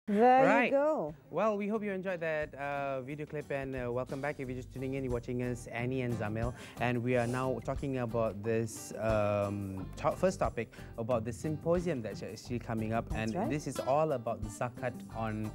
There you go. Well, we hope you enjoyed that video clip, and welcome back. If you're just tuning in, you're watching us, Annie and Zamil, and we are now talking about this first topic about the symposium that's actually coming up. This is all about the zakat on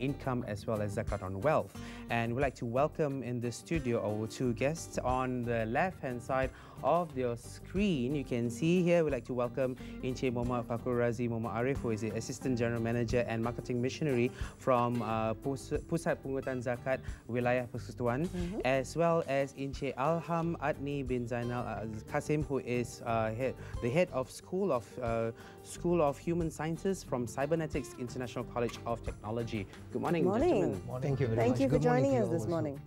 income as well as zakat on wealth. And we'd like to welcome in the studio our two guests. On the left-hand side of your screen, you can see here, we'd like to welcome Encik Muhammad Fakhur Razi Muhammad Arif, who is the Assistant General Manager and Marketing Missionary from Pusat Pungutan Zakat Wilayah Persekutuan, as well as Encik Alham Adni bin Zainal Kasim, who is the head of School of Human Sciences from Cybernetics International College of Technology. Good morning, gentlemen. Thank you very much. Thank you for joining us this morning.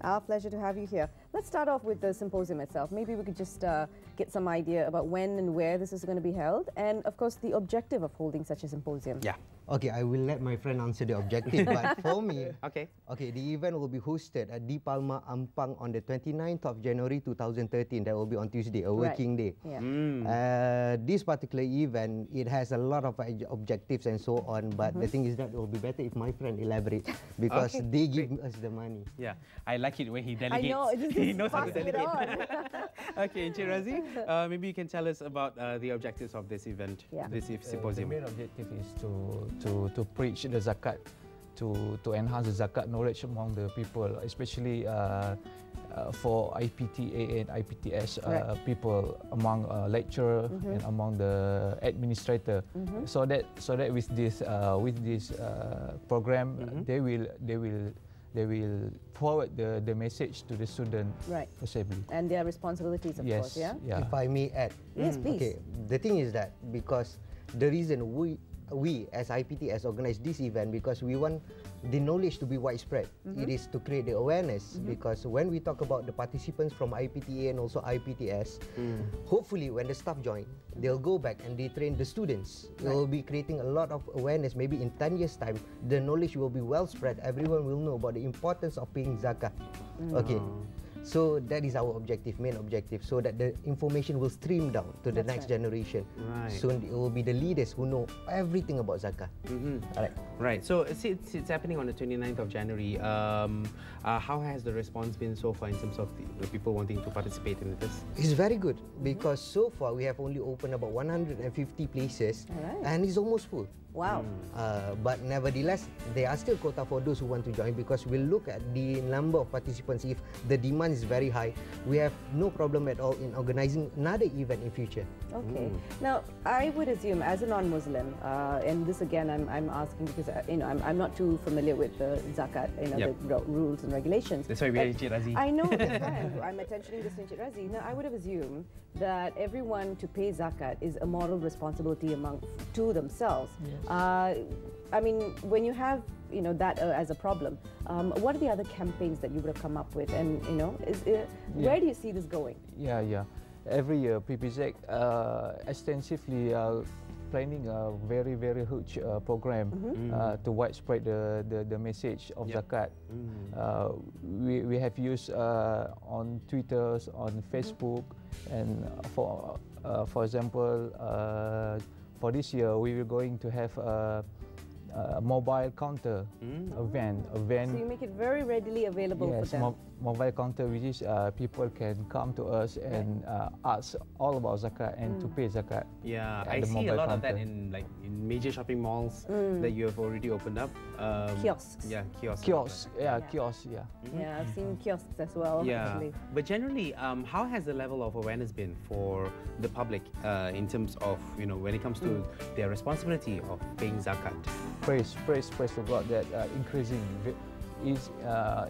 Our pleasure to have you here. Let's start off with the symposium itself. Maybe we could just get some idea about when and where this is going to be held, and of course the objective of holding such a symposium. Yeah. Okay, I will let my friend answer the objective, but for me, okay, the event will be hosted at Di Palma, Ampang on the 29th of January 2013. That will be on Tuesday, a working day. Yeah. This particular event, it has a lot of objectives and so on, but the thing is that it will be better if my friend elaborate, because they give us the money. Yeah, I like it when he delegates. I know, he knows how to delegate. Okay, Encik Razi, maybe you can tell us about the objectives of this event, this symposium. The main objective is to preach the zakat, to enhance the zakat knowledge among the people, especially for IPTA and IPTS people, among lecturer and among the administrator. So that with this program, they will forward the message to the student possibly. And their responsibilities, of course, yeah? If I may add. Yes, please. Okay, the thing is that because the reason we as IPTS organize this event, because we want the knowledge to be widespread. It is to create the awareness, because when we talk about the participants from IPTA and also IPTS, hopefully when the staff join, they'll go back and they train the students. They will be creating a lot of awareness. Maybe in 10 years time, the knowledge will be well spread. Everyone will know about the importance of paying zakat. Okay. So that is our objective, main objective, so that the information will stream down to the next generation. Soon it will be the leaders who know everything about zakat. Right. So it's happening on the 29th of January. How has the response been so far in terms of the people wanting to participate in this? It's very good, because so far we have only opened about 150 places, and it's almost full. Wow. But nevertheless, there are still quota for those who want to join, because we'll look at the number of participants. If the demand is very high, we have no problem at all in organizing another event in future. Okay. Now, I would assume, as a non-Muslim, and this again I'm asking because I'm not too familiar with the zakat, the rules and regulations. That's why we are Encik Razi. I know, that's why I'm attentioning this to Encik Razi. Now, I would have assumed that everyone to pay zakat is a moral responsibility to themselves. I mean, when you have that as a problem, what are the other campaigns that you would have come up with, and where do you see this going? Every year PPZ extensively planning a very huge program to widespread the message of zakat. We have used on Twitter, on Facebook, and for example, for this year we were going to have a mobile counter event. So you make it very readily available for them. Mobile counter, which is people can come to us and ask all about zakat and to pay zakat. Yeah, I see a lot of that in major shopping malls that you have already opened up. Kiosks. Yeah, kiosks. Kiosks. Kiosks. Yeah, I've seen kiosks as well. Actually. But generally, how has the level of awareness been for the public in terms of when it comes to their responsibility of paying zakat? Praise to God that increasing.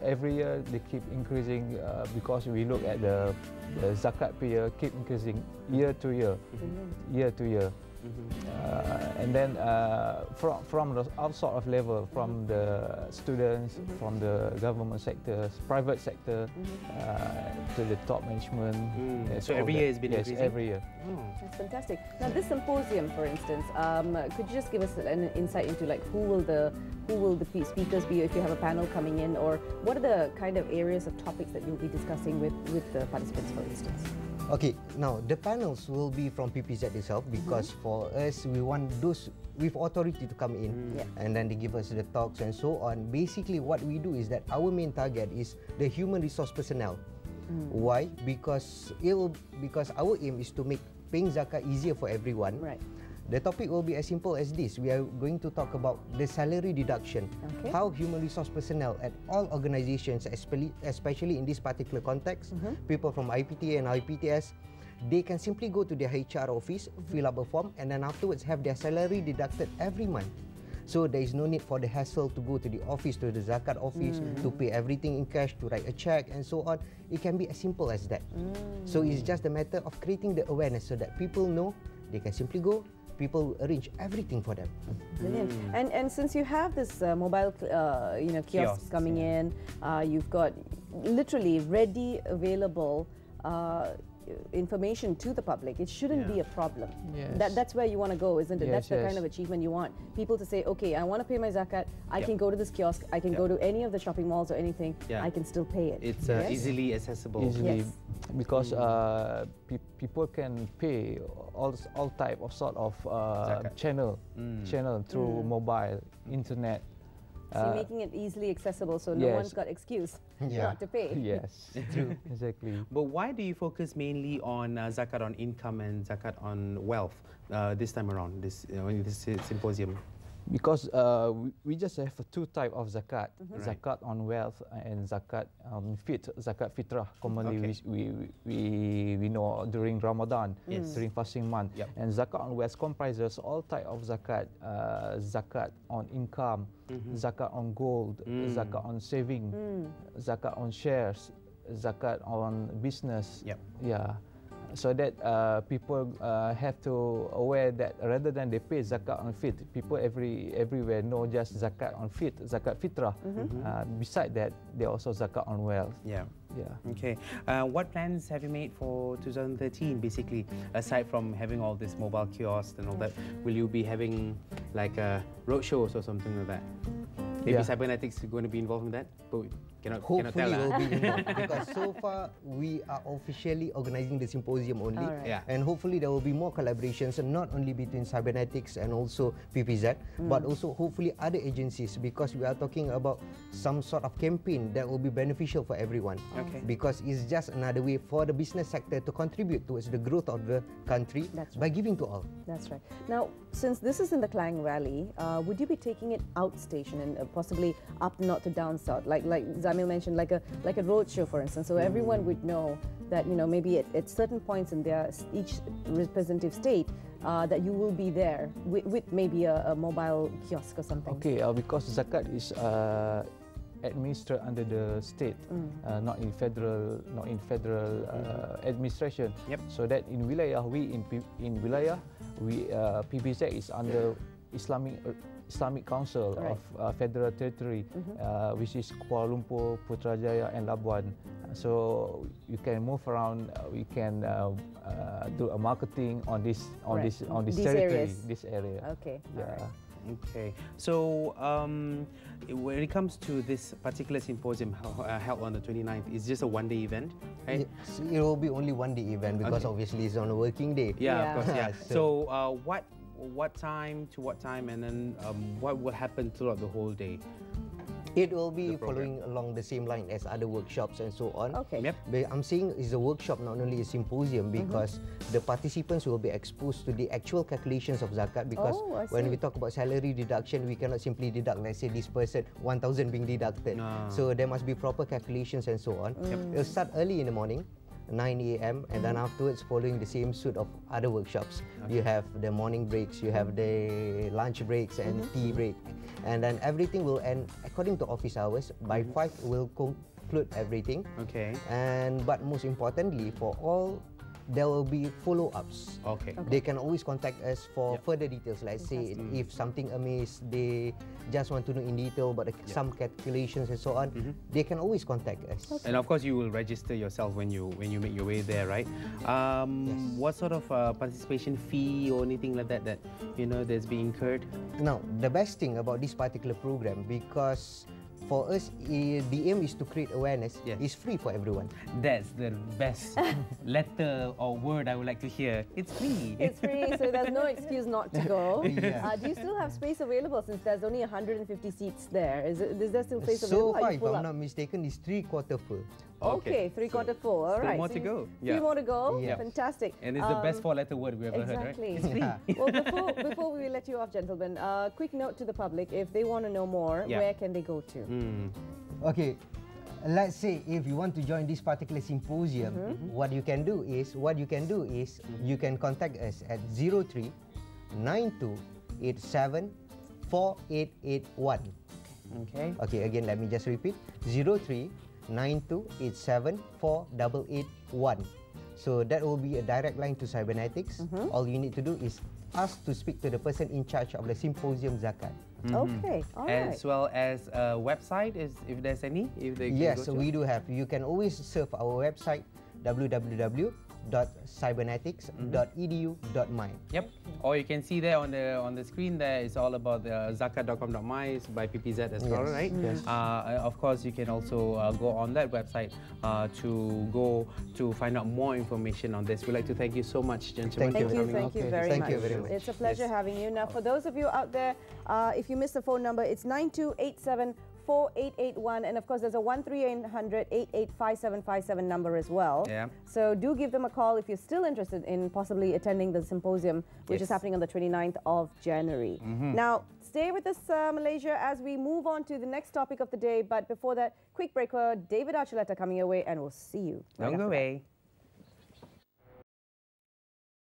Every year they keep increasing, because we look at the zakat payer keep increasing year to year. And then from the outside of level, from the students, from the government sector, private sector, to the top management. So every year has been increasing? Yes, every year. That's fantastic. Now this symposium, for instance, could you just give us an insight into who will the speakers be, if you have a panel coming in, or what are the kind of areas of topics that you'll be discussing with the participants, for instance? Okay, now the panels will be from PPZ itself because for us, we want those with authority to come in and then they give us the talks and so on. Basically, what we do is that our main target is the human resource personnel. Why? Because our aim is to make paying zakat easier for everyone. Right. The topic will be as simple as this. We are going to talk about the salary deduction. Okay. How human resource personnel at all organizations, especially in this particular context, people from IPTA and IPTS, they can simply go to their HR office, fill up a form, and then afterwards have their salary deducted every month. So there is no need for the hassle to go to the office, to the Zakat office, to pay everything in cash, to write a check and so on. It can be as simple as that. So it's just a matter of creating the awareness so that people know they can simply go. People arrange everything for them. Brilliant. And since you have this mobile, kiosks coming in, you've got literally ready, available information to the public. It shouldn't be a problem. Yes. That's where you want to go, isn't it? Yes, That's the kind of achievement you want. People to say, okay, I want to pay my zakat. I can go to this kiosk. I can go to any of the shopping malls or anything. I can still pay it. It's easily accessible. Easily, Yes. because people can pay all type of sort of channel through mobile, internet. So you're making it easily accessible, so no one's got excuse not to pay. Yes, true, exactly. But why do you focus mainly on zakat on income and zakat on wealth this time around, this symposium? Because we just have two type of zakat, zakat on wealth and zakat zakat fitrah. Commonly we know during Ramadan, during fasting month, and zakat on wealth comprises all type of zakat, zakat on income, zakat on gold, zakat on saving, zakat on shares, zakat on business. Yeah. So that people have to aware that rather than they pay zakat on fit, people everywhere know just zakat on fit, zakat fitrah. Beside that, they also zakat on wealth. Yeah. Okay. What plans have you made for 2013? Basically, aside from having all this mobile kiosks and all that, will you be having like roadshows or something like that? Maybe cybernetics is going to be involved in that, but cannot tell. Hopefully will be involved because so far we are officially organizing the symposium only, and hopefully there will be more collaborations, not only between cybernetics and also PPZ, but also hopefully other agencies, because we are talking about some sort of campaign that will be beneficial for everyone. Because it's just another way for the business sector to contribute towards the growth of the country by giving to all. That's right. Now, since this is in the Klang Valley, would you be taking it outstation and possibly up north to down south, like Zamil mentioned, like a roadshow, for instance, so everyone would know that maybe at certain points in their each representative state that you will be there with maybe a mobile kiosk or something. Okay, because zakat is administered under the state, not in federal administration. So that in wilayah, in wilayah, PBZ is under Islamic Council of Federal Territory, which is Kuala Lumpur, Putrajaya, and Labuan. So you can move around. We can do a marketing on this territory, this area. Okay. Okay. So when it comes to this particular symposium held on the 29th, it's just a one-day event, right? It will be only one-day event because obviously it's on a working day. Yeah, of course. So what time to what time, and then what will happen throughout the whole day? It will be following along the same line as other workshops and so on. Okay. But I'm saying it's a workshop, not only a symposium, because the participants will be exposed to the actual calculations of zakat. Because when we talk about salary deduction, we cannot simply deduct, let's say this person 1,000 being deducted. So there must be proper calculations and so on. It'll start early in the morning, 9 a.m. and then afterwards following the same suit of other workshops. You have the morning breaks, you have the lunch breaks and tea break, and then everything will end according to office hours. By 5 we'll conclude everything. But most importantly, for all, there will be follow-ups. They can always contact us for further details. Let's say if something amiss, they just want to know in detail about some calculations and so on, they can always contact us. And of course, you will register yourself when you make your way there, right? What sort of participation fee or anything like that that's being incurred? Now, the best thing about this particular program, because for us, the aim is to create awareness. It's free for everyone. That's the best letter or word I would like to hear. It's free. It's free, so there's no excuse not to go. Yeah. Do you still have space available since there's only 150 seats there? Is there still space So available? far, if I'm not mistaken, it's 3/4 full. Okay, three-quarter full. All Still right. more to go. Three more to go. Yeah. Fantastic. And it's the best four-letter word we ever Exactly. heard, right? It's free. Well, before we let you off, gentlemen, quick note to the public: if they want to know more, Yeah. where can they go to? Okay, let's say if you want to join this particular symposium, what you can do is you can contact us at 03 92 87 4881. Okay. Okay, again, let me just repeat: 03 92 87 4881. So that will be a direct line to cybernetics. All you need to do is ask to speak to the person in charge of the Symposium Zakat. Okay, all right. As well as a website, if there's any, if they can Yes, go to. we do have. You can always surf our website www.cybernetics.edu.my. Yep. Or you can see there on the screen there, it's all about the zakat.com.my by PPZ as well, Yes, right? yes. Of course, you can also go on that website to find out more information on this. We'd like to thank you so much, gentlemen. Thank Thank you. you, thank you Okay. very Thank much. you very much. It's a pleasure Yes. having you. Now, for those of you out there, if you missed the phone number, it's 9287 4881, and of course there's a 1300 885757 number as well. Yeah. So do give them a call if you're still interested in possibly attending the symposium, which is Yes. happening on the 29th of January. Now, stay with us, Malaysia, as we move on to the next topic of the day. But before that, quick break. David Archuleta coming your way, and we'll see you. Don't right go after that. away.